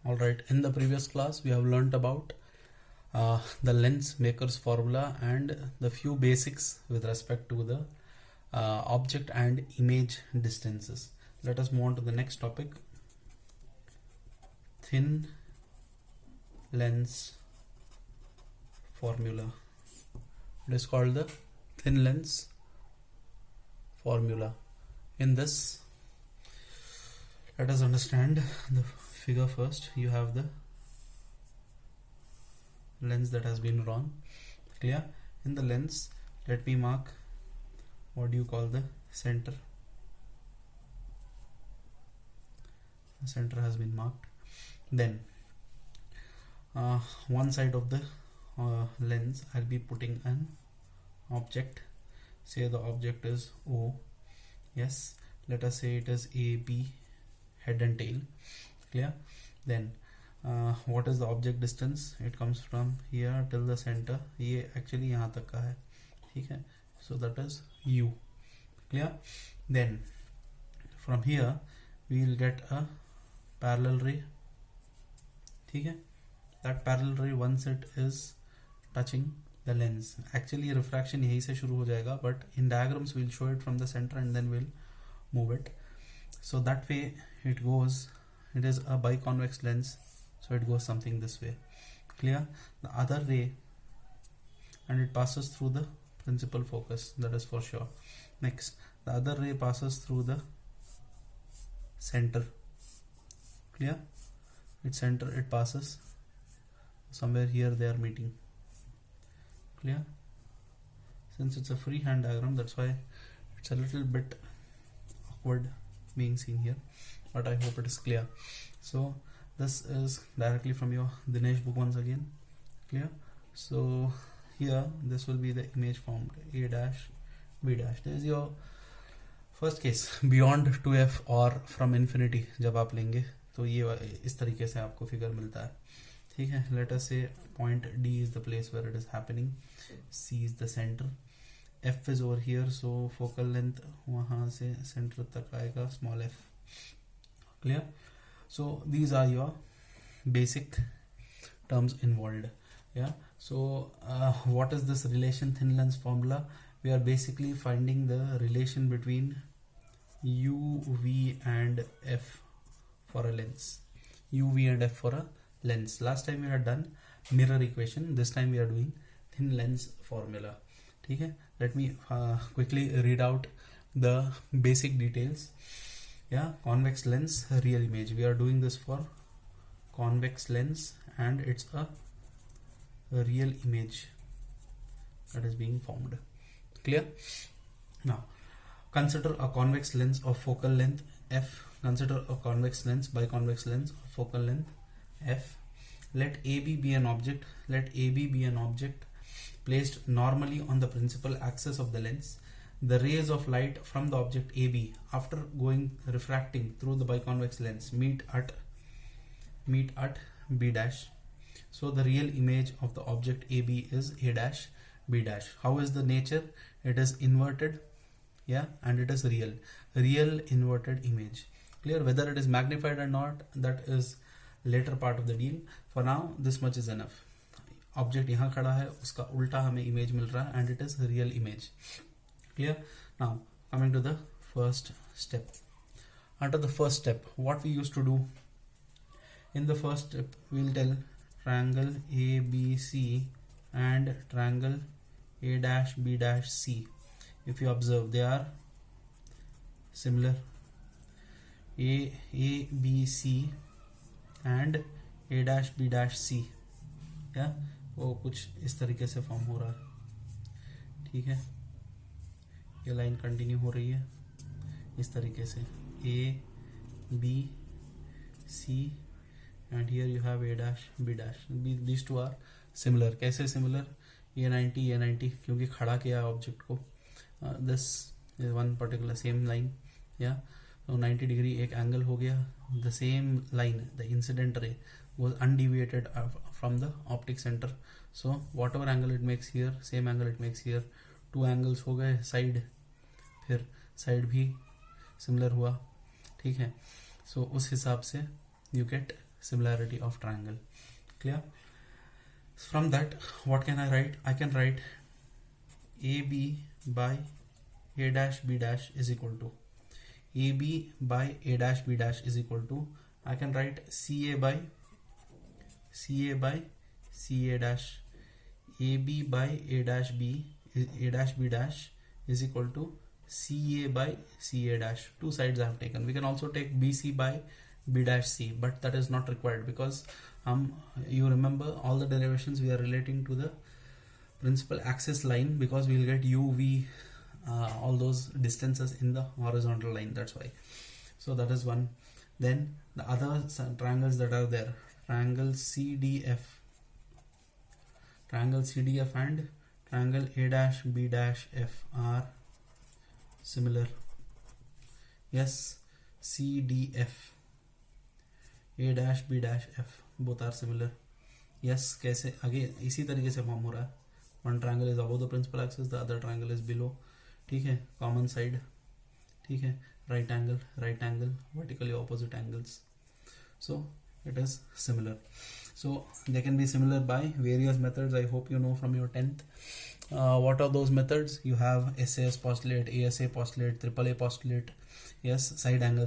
All right, in the previous class we have learnt about the lens maker's formula and the few basics with respect to the object and image distances. Let us move on to the next topic, thin lens formula. It is called the thin lens formula. In this, let us understand the figure first. You have the lens that has been drawn. Clear? In the lens, let me mark what do you call the center. The center has been marked. Then one side of the lens I'll be putting an object. Say the object is O. Yes, let us say it is AB, head and tail. Clear? Then what is the object distance? It comes from here till the center. ये actually यहाँ तक का है, ठीक है? So that is U. Clear? Then from here we will get a parallel ray. ठीक है? That parallel ray, once it is touching the lens, actually refraction यहीं से शुरू हो जाएगा, but in diagrams we'll show it from the center and then we'll move it. So that way it goes. It is a biconvex lens, so it goes something this way. Clear? The other ray, and it passes through the principal focus, that is for sure. Next, the other ray passes through the center. Clear? Its center, it passes somewhere here, they are meeting. Clear? Since it's a freehand diagram, that's why it's a little bit awkward being seen here, but I hope it is clear. So this is directly from your Dinesh book once again. Clear? So here this will be the image formed, A dash B dash. This is your first case, beyond 2f or from infinity जब आप लेंगे तो ये इस तरीके से आपको figure मिलता है, ठीक है? Let us say point D is the place where it is happening, C is the center, F is over here, so focal length वहाँ से center तक आएगा, small f. Clear? So these are your basic terms involved. Yeah. So what is this relation thin lens formula? We are basically finding the relation between U, V and F for a lens. U, V and F for a lens. Last time we had done mirror equation. This time we are doing thin lens formula. Okay. Let me quickly read out the basic details. Yeah, convex lens, real image. We are doing this for convex lens and it's a real image that is being formed. Clear? Now consider a convex lens of focal length f. Consider a convex lens, biconvex lens of focal length f. Let AB be an object. Let AB be an object placed normally on the principal axis of the lens. The rays of light from the object AB, after refracting through the biconvex lens, meet at B dash. So the real image of the object AB is A dash B dash. How is the nature? It is inverted, yeah, and it is real inverted image. Clear? Whether it is magnified or not, that is later part of the deal. For now, this much is enough. Object यहाँ खड़ा है, उसका उल्टा हमें image मिल रहा है, and it is real image. Clear? Now coming to the first step. Under the first step, what we used to do in the first step, we will tell triangle ABC and triangle A dash B dash C. If you observe, they are similar. A B C and A dash B dash C, yeah, वो कुछ इस तरीके से form हो रहा है, ठीक है? ये लाइन कंटिन्यू हो रही है इस तरीके से, A B C and here you have A dash B dash. These two are similar. कैसे similar? ये 90 क्योंकि खड़ा किया ऑब्जेक्ट को. This is one particular same line, yeah. So 90 degree एक एंगल हो गया. The same line, the incident ray was undeviated from the optic center. So whatever angle it makes here, same angle it makes here. Two angles हो गए side, फिर side भी similar हुआ, ठीक है? सो उस हिसाब से you get similarity of triangle. Clear? From that, what can I write? I can write AB by A dash B dash is equal to AB by A dash B dash is equal to, I can write CA by CA dash, AB by A dash B dash is equal to CA by CA dash. Two sides I have taken. We can also take BC by B dash C, but that is not required because you remember all the derivations we are relating to the principal axis line, because we will get U, V, all those distances in the horizontal line. That's why. So that is one. Then the other triangles that are there, triangle CDF and triangle A dash B dash F are similar. Yes, CDF, A dash B dash F, both are similar. Yes, कैसे आगे इसी तरीके से form हो रहा है. One triangle is above the principal axis, the other triangle is below. ठीक है, common side. ठीक है, right angle, vertically opposite angles. So it is similar. So they can be similar by various methods. I hope you know from your 10th. What are those methods? You have SAS postulate, ASA postulate, AAA postulate. Yes, side angle,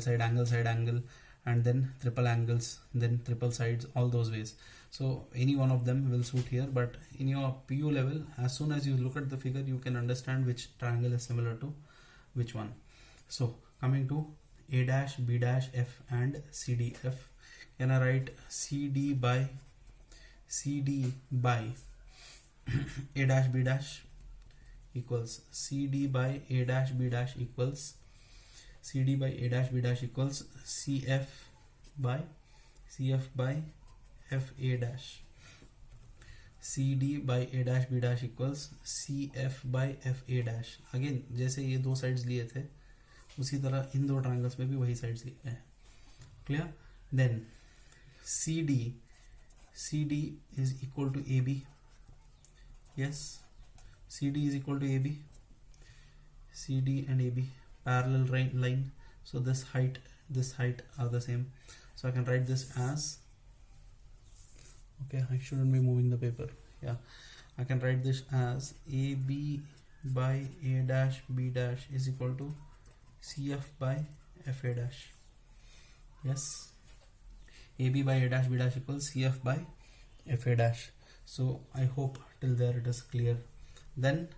and then triple angles, then triple sides, all those ways. So any one of them will suit here, but in your PU level, as soon as you look at the figure, you can understand which triangle is similar to which one. So coming to A dash, B dash, F and CDF, can I write CD by A dash B dash equals CD by A dash B dash equals CD by A dash B dash equals CF by FA dash. CD by A dash B dash equals CF by FA dash. Again जैसे ये दो sides लिए थे उसी तरह इन दो triangles में भी वही साइड्स लिए हैं. Clear? Then CD is equal to AB. Yes, CD is equal to AB. CD and AB parallel line. So this height are the same. So I can write this as, okay, I shouldn't be moving the paper. Yeah, I can write this as AB by A dash B dash is equal to CF by FA dash. Yes, AB by A dash B dash equals CF by FA dash. So I hope till there it is clear. Then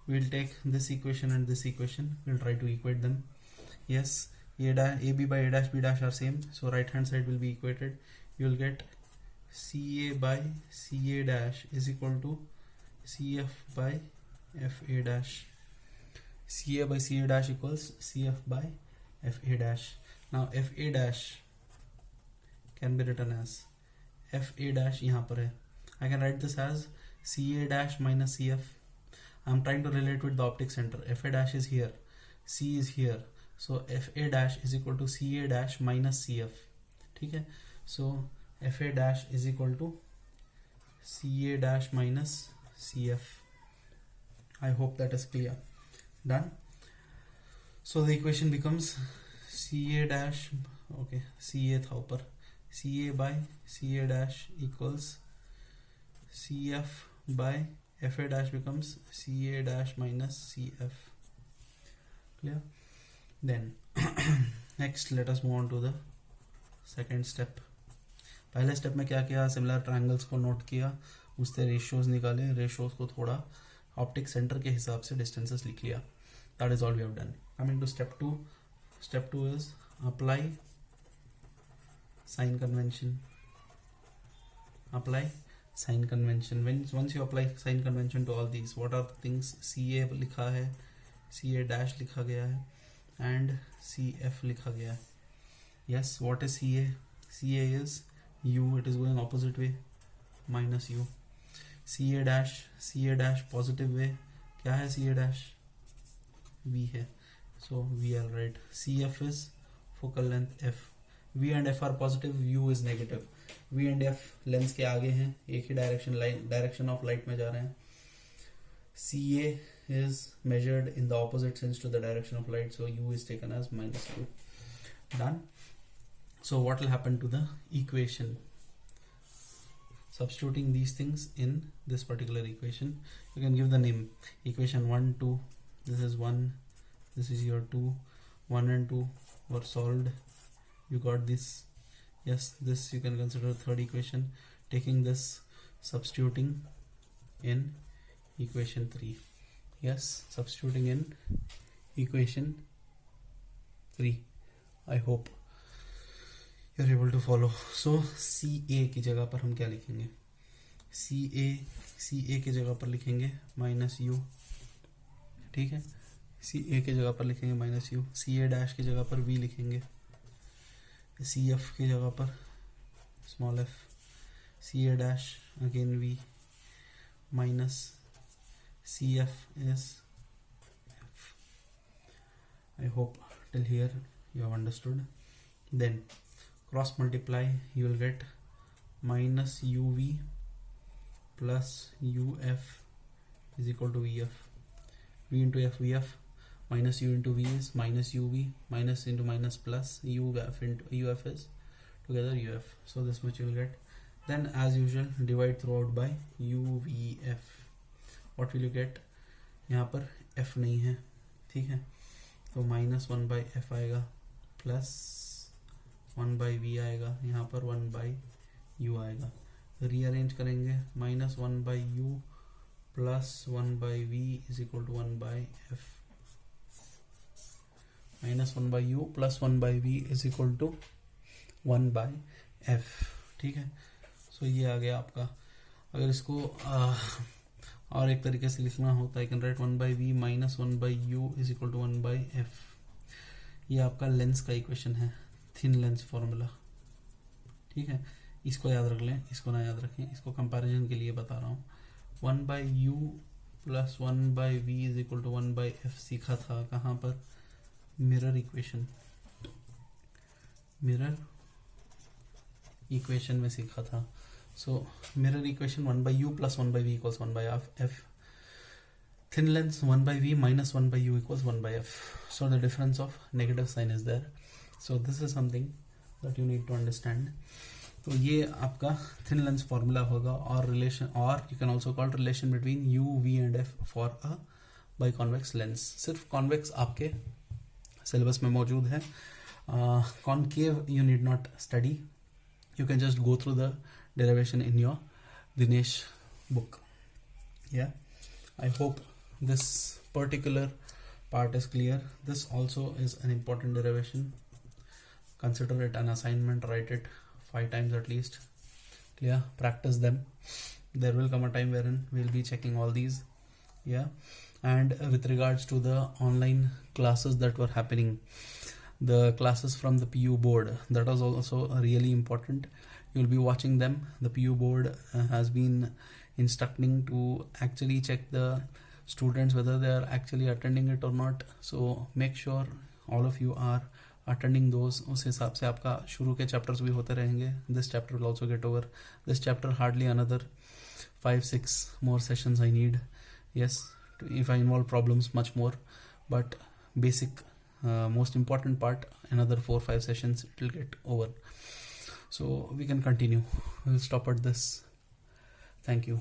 we'll take this equation and this equation, we'll try to equate them. Yes, AB by A dash B dash are same, so right hand side will be equated. You will get CA by CA dash is equal to CF by FA dash. CA by CA dash equals CF by FA dash. Now FA dash can be written as FA dash यहाँ पर है. I can write this as CA dash minus CF. I'm trying to relate with the optic center. FA dash is here, C is here, so FA dash is equal to CA dash minus CF. ठीक है, so FA dash is equal to CA dash minus CF. I hope that is clear. Done. So the equation becomes CA dash, okay, CA था ऊपर, CA by CA dash equals CF by FA dash becomes CA dash minus CF. Clear? Then next let us move on to the second step. पहले step में क्या किया, similar triangles को note किया, उससे ratios निकाले, रेशियोज को थोड़ा ऑप्टिक सेंटर के हिसाब से डिस्टेंसेस लिख लिया. That is all we have done. Coming to step 2. Step 2 is apply sign convention. Apply sign convention. Once you apply sign convention to all these, what are the things? CA लिखा है, CA dash लिखा गया है, and CF लिखा गया है. Yes, what is CA? CA is U. It is going opposite way, minus U. CA dash positive way. क्या है CA dash? V है. So V I'll write. CF is focal length F. V and F are positive, U is negative. V and F lens के आगे हैं, एक ही direction of light में जा रहे हैं. CA is measured in the opposite sense to the direction of light, so U is taken as minus U. Done. So what will happen to the equation? substituting these things in this particular equation. You can give the name equation 1, 2. This is 1, this is your 2. 1 and 2 were solved. You got this. Yes, this you can consider third equation. Taking this, substituting in equation 3. Yes, substituting in equation 3. I hope you're able to follow. So CA की जगह पर हम क्या लिखेंगे? CA की जगह पर लिखेंगे माइनस u. ठीक है, CA की जगह पर लिखेंगे माइनस u. CA डैश की जगह पर v लिखेंगे. CF की जगह पर small f. CA dash again v minus CF is f. I hope till here you have understood. Then cross multiply, you will get minus uv plus uf is equal to vf. V into f, vf, minus u into v is minus uv, minus into minus plus uf into uf is together uf. So this much you will get. Then as usual divide throughout by uvf. What will you get? यहाँ पर f नहीं है, ठीक है, तो minus 1 by F आएगा plus 1 by V आएगा, यहाँ पर 1 बाई यू आएगा. रीअरेंज करेंगे, minus 1 by you plus 1 by we is equal to 1 by F. Minus 1 by you plus 1 by we is equal to 1 by F. ठीक है, सो ये आ गया आपका. अगर इसको और एक तरीके से लिखना होता है, can write 1 by v minus 1 by u is equal to 1 by f. ये आपका लेंस का इक्वेशन है, थिन लेंस फॉर्मूला. ठीक है, इसको याद रख लें, इसको ना याद रखें, इसको कंपैरिजन के लिए बता रहा हूँ. 1 by you plus 1 by we is equal to 1 by f सीखा था कहाँ पर? Mirror equation. मिरर इक्वेशन में सीखा था. So mirror equation 1 by u plus 1 by v equals 1 by f. Thin lens 1 by v minus 1 by u equals 1 by f. So the difference of negative sign is there. So this is something that you need to understand. तो ये आपका thin lens formula होगा, और relation, और you can also call relation between u, v and f for a biconvex lens. सिर्फ convex आपके syllabus में मौजूद है. Concave you need not study. You can just go through the derivation in your Dinesh book. Yeah, I hope this particular part is clear. This also is an important derivation. Consider it an assignment, write it 5 times at least. Clear? Practice them. There will come a time wherein we'll be checking all these. Yeah, and with regards to the online classes that were happening, the classes from the PU board, that was also really important. You'll be watching them. The PU board has been instructing to actually check the students whether they are actually attending it or not. So make sure all of you are attending those. उस हिसाब से आपका शुरू के chapters भी होते रहेंगे. This chapter will also get over. This chapter hardly another 5-6 more sessions I need. Yes, if I involve problems much more, but basic most important part, another 4-5 sessions it will get over. So we can continue. We'll stop at this. Thank you.